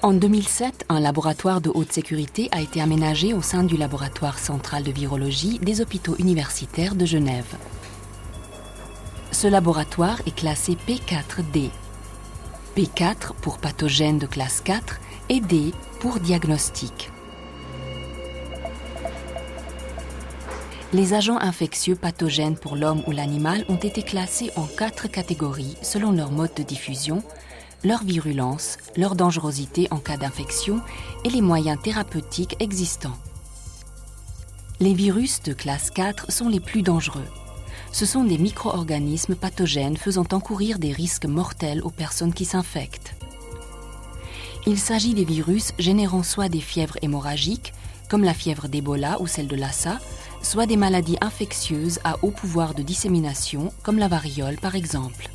En 2007, un laboratoire de haute sécurité a été aménagé au sein du laboratoire central de virologie des hôpitaux universitaires de Genève. Ce laboratoire est classé P4D. P4 pour pathogène de classe 4 et D pour diagnostic. Les agents infectieux pathogènes pour l'homme ou l'animal ont été classés en 4 catégories selon leur mode de diffusion, leur virulence, leur dangerosité en cas d'infection et les moyens thérapeutiques existants. Les virus de classe 4 sont les plus dangereux. Ce sont des micro-organismes pathogènes faisant encourir des risques mortels aux personnes qui s'infectent. Il s'agit des virus générant soit des fièvres hémorragiques, comme la fièvre d'Ebola ou celle de Lassa, soit des maladies infectieuses à haut pouvoir de dissémination, comme la variole par exemple.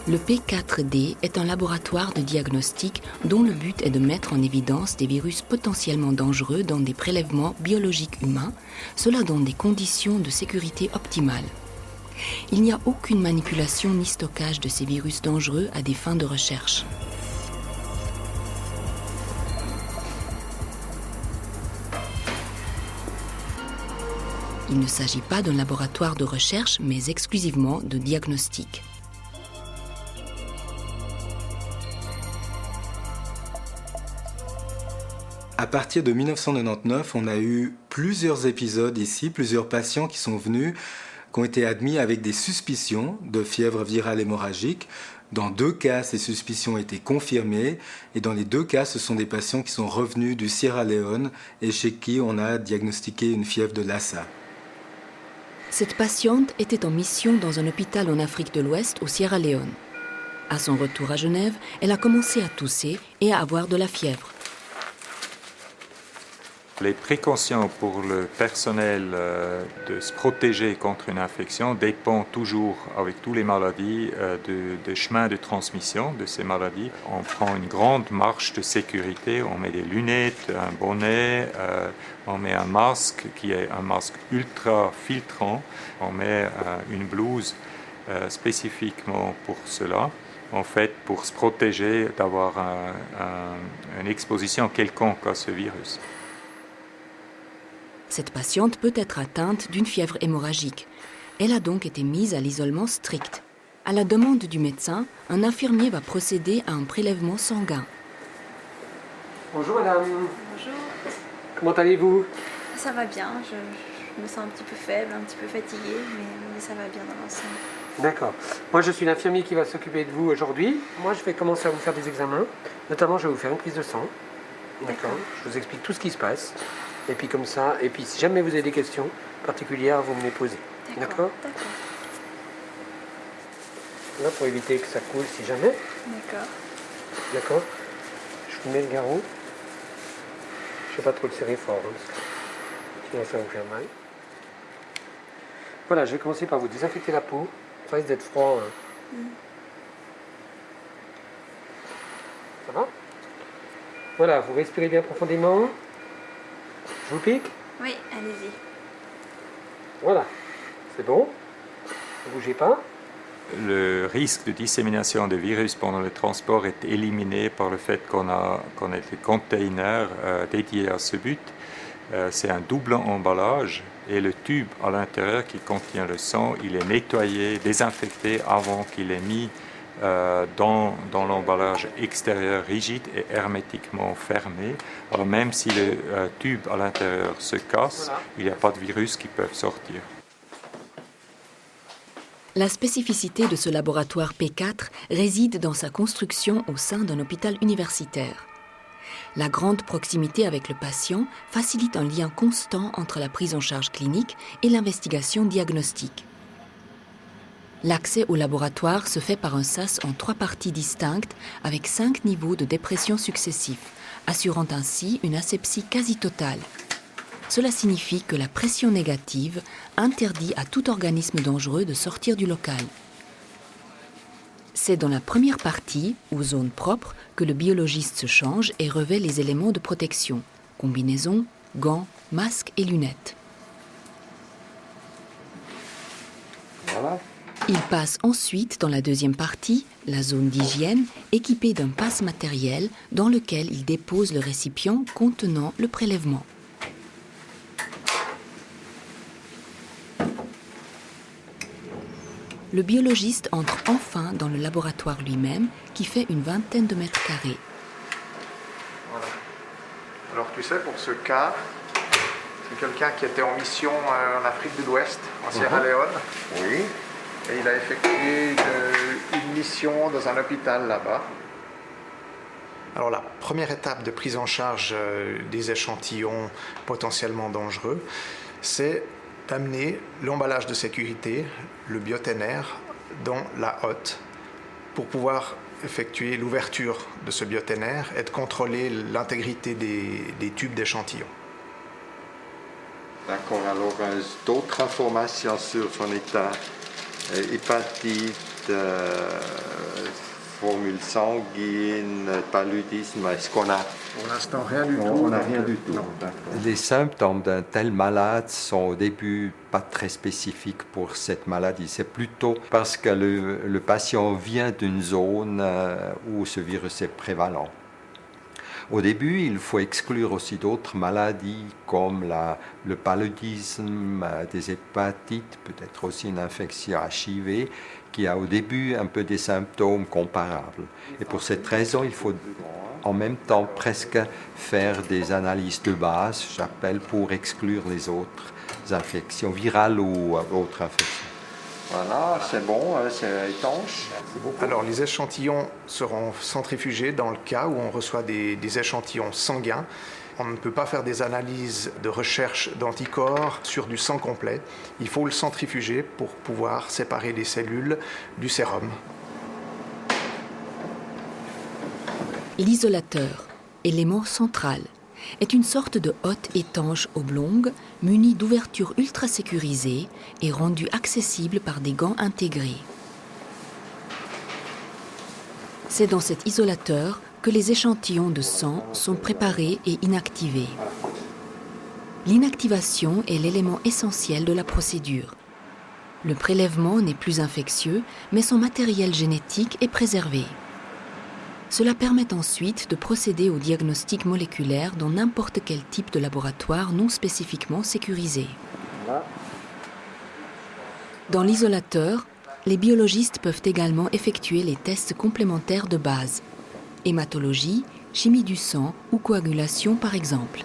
Le P4D est un laboratoire de diagnostic dont le but est de mettre en évidence des virus potentiellement dangereux dans des prélèvements biologiques humains, cela dans des conditions de sécurité optimales. Il n'y a aucune manipulation ni stockage de ces virus dangereux à des fins de recherche. Il ne s'agit pas d'un laboratoire de recherche, mais exclusivement de diagnostic. À partir de 1999, on a eu plusieurs épisodes ici, plusieurs patients qui sont venus, qui ont été admis avec des suspicions de fièvre virale hémorragique. Dans 2 cas, ces suspicions ont été confirmées et dans les 2 cas, ce sont des patients qui sont revenus du Sierra Leone et chez qui on a diagnostiqué une fièvre de Lassa. Cette patiente était en mission dans un hôpital en Afrique de l'Ouest au Sierra Leone. À son retour à Genève, elle a commencé à tousser et à avoir de la fièvre. Les précautions pour le personnel de se protéger contre une infection dépendent toujours, avec toutes les maladies, des chemins de transmission de ces maladies. On prend une grande marche de sécurité, on met des lunettes, un bonnet, on met un masque qui est un masque ultra filtrant, on met une blouse spécifiquement pour cela. En fait, pour se protéger d'avoir une exposition quelconque à ce virus. Cette patiente peut être atteinte d'une fièvre hémorragique. Elle a donc été mise à l'isolement strict. À la demande du médecin, un infirmier va procéder à un prélèvement sanguin. Bonjour madame. Bonjour. Comment allez-vous? Ça va bien, je me sens un petit peu faible, un petit peu fatiguée, mais ça va bien dans l'ensemble. D'accord. Moi je suis l'infirmier qui va s'occuper de vous aujourd'hui. Moi je vais commencer à vous faire des examens. Notamment je vais vous faire une prise de sang. D'accord. Je vous explique tout ce qui se passe. Et puis comme ça, et puis si jamais vous avez des questions particulières, vous me les posez. D'accord. Là pour éviter que ça coule si jamais. D'accord. D'accord. Je vous mets le garrot. Je ne vais pas trop le serrer fort, hein, parce que sinon ça va vous faire mal. Voilà, je vais commencer par vous désinfecter la peau. Ça risque d'être froid. Hein. Ça va? Voilà, vous respirez bien profondément. Je vous pique? Oui, allez-y. Voilà, c'est bon. Ne bougez pas. Le risque de dissémination de virus pendant le transport est éliminé par le fait qu'on a des containers dédiés à ce but. C'est un double emballage et le tube à l'intérieur qui contient le sang, il est nettoyé, désinfecté avant qu'il est mis dans l'emballage extérieur rigide et hermétiquement fermé. Alors même si le tube à l'intérieur se casse, il n'y a pas de virus qui peuvent sortir. La spécificité de ce laboratoire P4 réside dans sa construction au sein d'un hôpital universitaire. La grande proximité avec le patient facilite un lien constant entre la prise en charge clinique et l'investigation diagnostique. L'accès au laboratoire se fait par un sas en 3 parties distinctes avec 5 niveaux de dépression successifs, assurant ainsi une asepsie quasi totale. Cela signifie que la pression négative interdit à tout organisme dangereux de sortir du local. C'est dans la première partie, ou zone propre, que le biologiste se change et revêt les éléments de protection, combinaison, gants, masques et lunettes. Voilà. Il passe ensuite dans la deuxième partie, la zone d'hygiène, équipée d'un passe matériel dans lequel il dépose le récipient contenant le prélèvement. Le biologiste entre enfin dans le laboratoire lui-même, qui fait une vingtaine de mètres carrés. Voilà. Alors tu sais, pour ce cas, c'est quelqu'un qui était en mission en Afrique de l'Ouest, en Sierra Leone. Oui. Et il a effectué une mission dans un hôpital là-bas. Alors la première étape de prise en charge des échantillons potentiellement dangereux, c'est d'amener l'emballage de sécurité, le bioténaire, dans la hotte pour pouvoir effectuer l'ouverture de ce bioténaire et de contrôler l'intégrité des tubes d'échantillons. D'accord, alors d'autres informations sur son état, hépatite, formule sanguine, paludisme, est-ce qu'on a? Pour l'instant, rien du tout. On n'a rien du tout. Non. Les symptômes d'un tel malade sont au début pas très spécifiques pour cette maladie. C'est plutôt parce que le patient vient d'une zone où ce virus est prévalent. Au début, il faut exclure aussi d'autres maladies comme le paludisme, des hépatites, peut-être aussi une infection HIV, qui a au début un peu des symptômes comparables. Et pour cette raison, il faut en même temps presque faire des analyses de base, j'appelle, pour exclure les autres infections virales ou autres infections. Voilà, c'est bon, c'est étanche. Alors les échantillons seront centrifugés dans le cas où on reçoit des échantillons sanguins. On ne peut pas faire des analyses de recherche d'anticorps sur du sang complet. Il faut le centrifuger pour pouvoir séparer les cellules du sérum. L'isolateur, élément central, est une sorte de hotte étanche oblongue munie d'ouvertures ultra sécurisées et rendue accessible par des gants intégrés. C'est dans cet isolateur que les échantillons de sang sont préparés et inactivés. L'inactivation est l'élément essentiel de la procédure. Le prélèvement n'est plus infectieux, mais son matériel génétique est préservé. Cela permet ensuite de procéder au diagnostic moléculaire dans n'importe quel type de laboratoire non spécifiquement sécurisé. Dans l'isolateur, les biologistes peuvent également effectuer les tests complémentaires de base, hématologie, chimie du sang ou coagulation par exemple.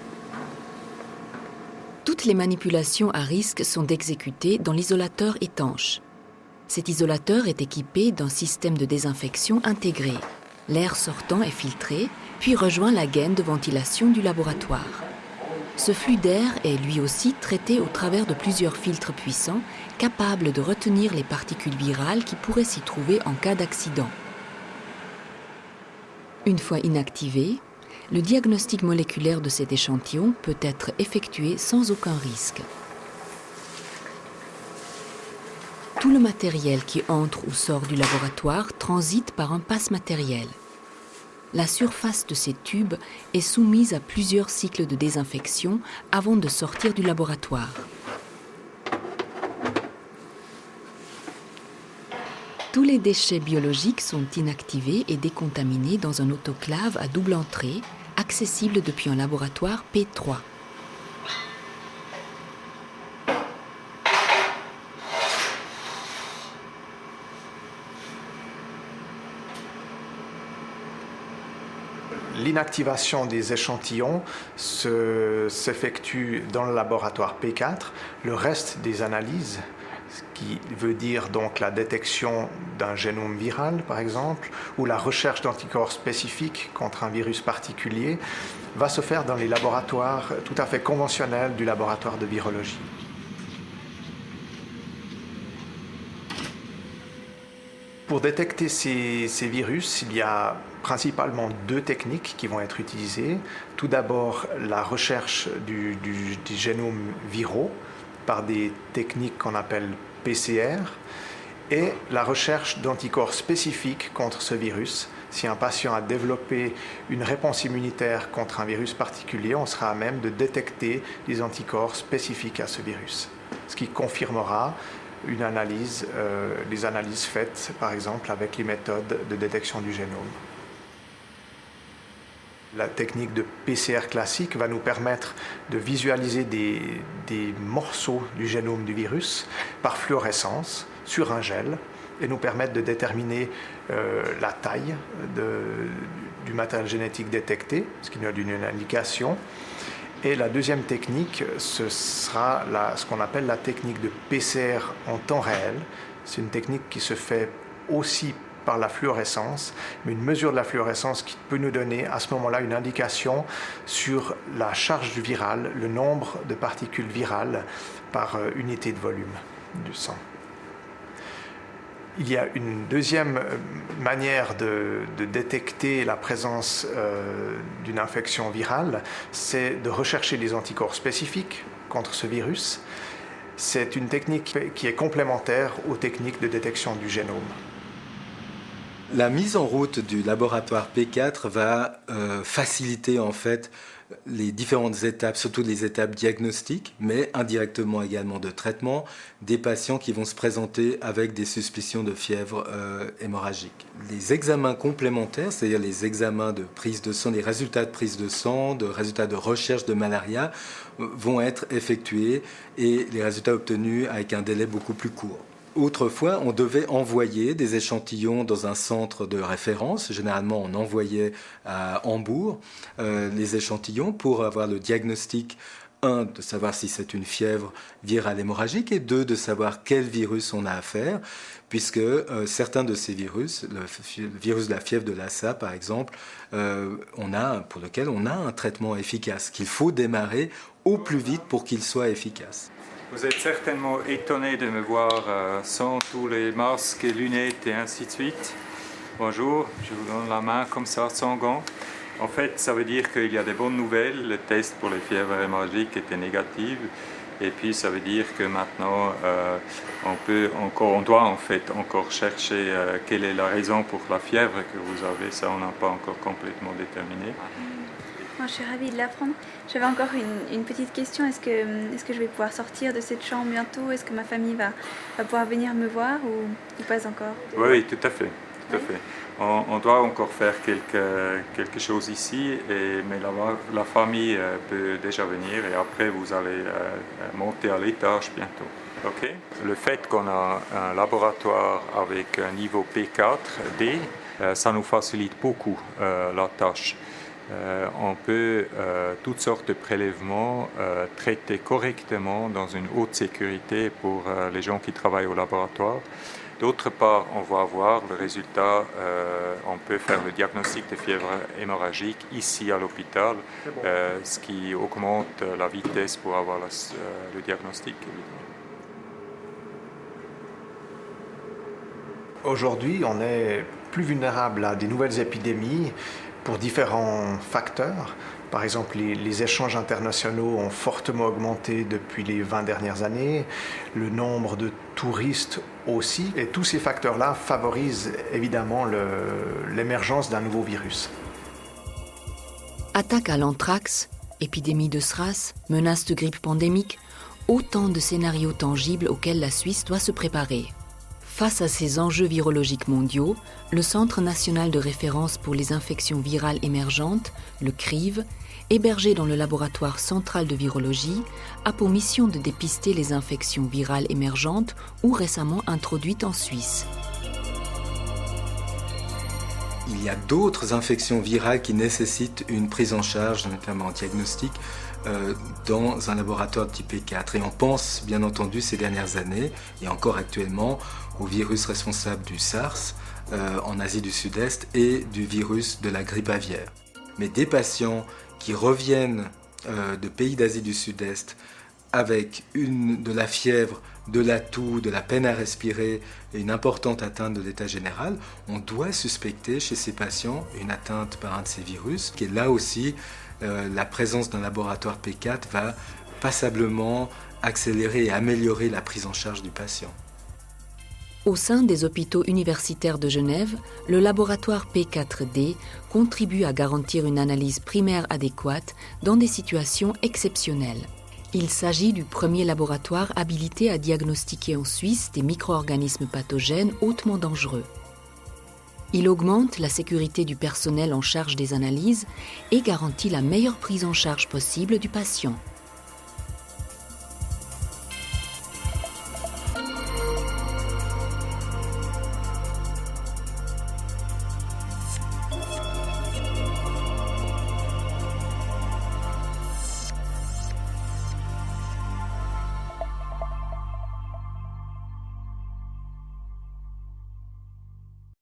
Toutes les manipulations à risque sont exécutées dans l'isolateur étanche. Cet isolateur est équipé d'un système de désinfection intégré. L'air sortant est filtré, puis rejoint la gaine de ventilation du laboratoire. Ce flux d'air est lui aussi traité au travers de plusieurs filtres puissants, capables de retenir les particules virales qui pourraient s'y trouver en cas d'accident. Une fois inactivé, le diagnostic moléculaire de cet échantillon peut être effectué sans aucun risque. Tout le matériel qui entre ou sort du laboratoire transite par un passe matériel. La surface de ces tubes est soumise à plusieurs cycles de désinfection avant de sortir du laboratoire. Tous les déchets biologiques sont inactivés et décontaminés dans un autoclave à double entrée, accessible depuis un laboratoire P3. L'inactivation des échantillons s'effectue dans le laboratoire P4. Le reste des analyses, ce qui veut dire donc la détection d'un génome viral par exemple, ou la recherche d'anticorps spécifiques contre un virus particulier, va se faire dans les laboratoires tout à fait conventionnels du laboratoire de virologie. Pour détecter ces virus, il y a principalement deux techniques qui vont être utilisées. Tout d'abord, la recherche du génome viraux par des techniques qu'on appelle PCR et la recherche d'anticorps spécifiques contre ce virus. Si un patient a développé une réponse immunitaire contre un virus particulier, on sera à même de détecter des anticorps spécifiques à ce virus, ce qui confirmera les analyses faites par exemple avec les méthodes de détection du génome. La technique de PCR classique va nous permettre de visualiser des morceaux du génome du virus par fluorescence sur un gel et nous permettre de déterminer la taille du matériel génétique détecté, ce qui nous donne une indication. Et la deuxième technique, ce sera ce qu'on appelle la technique de PCR en temps réel. C'est une technique qui se fait aussi par la fluorescence, mais une mesure de la fluorescence qui peut nous donner à ce moment-là une indication sur la charge du viral, le nombre de particules virales par unité de volume du sang. Il y a une deuxième manière de détecter la présence d'une infection virale, c'est de rechercher des anticorps spécifiques contre ce virus. C'est une technique qui est complémentaire aux techniques de détection du génome. La mise en route du laboratoire P4 va faciliter en fait les différentes étapes, surtout les étapes diagnostiques, mais indirectement également de traitement, des patients qui vont se présenter avec des suspicions de fièvre hémorragique. Les examens complémentaires, c'est-à-dire les examens de prise de sang, les résultats de prise de sang, de résultats de recherche de malaria, vont être effectués et les résultats obtenus avec un délai beaucoup plus court. Autrefois, on devait envoyer des échantillons dans un centre de référence. Généralement, on envoyait à Hambourg les échantillons pour avoir le diagnostic, 1, de savoir si c'est une fièvre virale hémorragique, et 2, de savoir quel virus on a affaire, puisque certains de ces virus, le virus de la fièvre de Lassa par exemple, pour lequel on a un traitement efficace, qu'il faut démarrer au plus vite pour qu'il soit efficace. Vous êtes certainement étonné de me voir sans tous les masques et lunettes et ainsi de suite. Bonjour, je vous donne la main comme ça, sans gants. En fait, ça veut dire qu'il y a des bonnes nouvelles. Le test pour les fièvres hémorragiques était négatif. Et puis, ça veut dire que maintenant, on doit en fait encore chercher quelle est la raison pour la fièvre que vous avez. Ça, on n'a pas encore complètement déterminé. Moi, je suis ravie de l'apprendre. J'avais encore une petite question. Est-ce que je vais pouvoir sortir de cette chambre bientôt? Est-ce que ma famille va pouvoir venir me voir ou pas encore? Oui, tout à fait. Tout à fait. On doit encore faire quelque chose ici, mais la famille peut déjà venir et après vous allez monter à l'étage bientôt. Okay. Le fait qu'on a un laboratoire avec un niveau P4D, ça nous facilite beaucoup la tâche. On peut toutes sortes de prélèvements traiter correctement dans une haute sécurité pour les gens qui travaillent au laboratoire. D'autre part, on va avoir le résultat, on peut faire le diagnostic de fièvre hémorragique ici à l'hôpital, ce qui augmente la vitesse pour avoir le diagnostic. Aujourd'hui, on est plus vulnérable à des nouvelles épidémies pour différents facteurs. Par exemple, les échanges internationaux ont fortement augmenté depuis les 20 dernières années, le nombre de touristes aussi, et tous ces facteurs-là favorisent évidemment l'émergence d'un nouveau virus. Attaque à l'anthrax, épidémie de SRAS, menace de grippe pandémique, autant de scénarios tangibles auxquels la Suisse doit se préparer. Face à ces enjeux virologiques mondiaux, le Centre national de référence pour les infections virales émergentes, le CRIV, hébergé dans le laboratoire central de virologie, a pour mission de dépister les infections virales émergentes ou récemment introduites en Suisse. Il y a d'autres infections virales qui nécessitent une prise en charge, notamment diagnostique, dans un laboratoire type P4. Et on pense, bien entendu, ces dernières années, et encore actuellement, au virus responsable du SARS en Asie du Sud-Est et du virus de la grippe aviaire. Mais des patients qui reviennent de pays d'Asie du Sud-Est avec de la fièvre, de la toux, de la peine à respirer et une importante atteinte de l'état général, on doit suspecter chez ces patients une atteinte par un de ces virus, qui est là aussi la présence d'un laboratoire P4 va passablement accélérer et améliorer la prise en charge du patient. Au sein des hôpitaux universitaires de Genève, le laboratoire P4D contribue à garantir une analyse primaire adéquate dans des situations exceptionnelles. Il s'agit du premier laboratoire habilité à diagnostiquer en Suisse des micro-organismes pathogènes hautement dangereux. Il augmente la sécurité du personnel en charge des analyses et garantit la meilleure prise en charge possible du patient.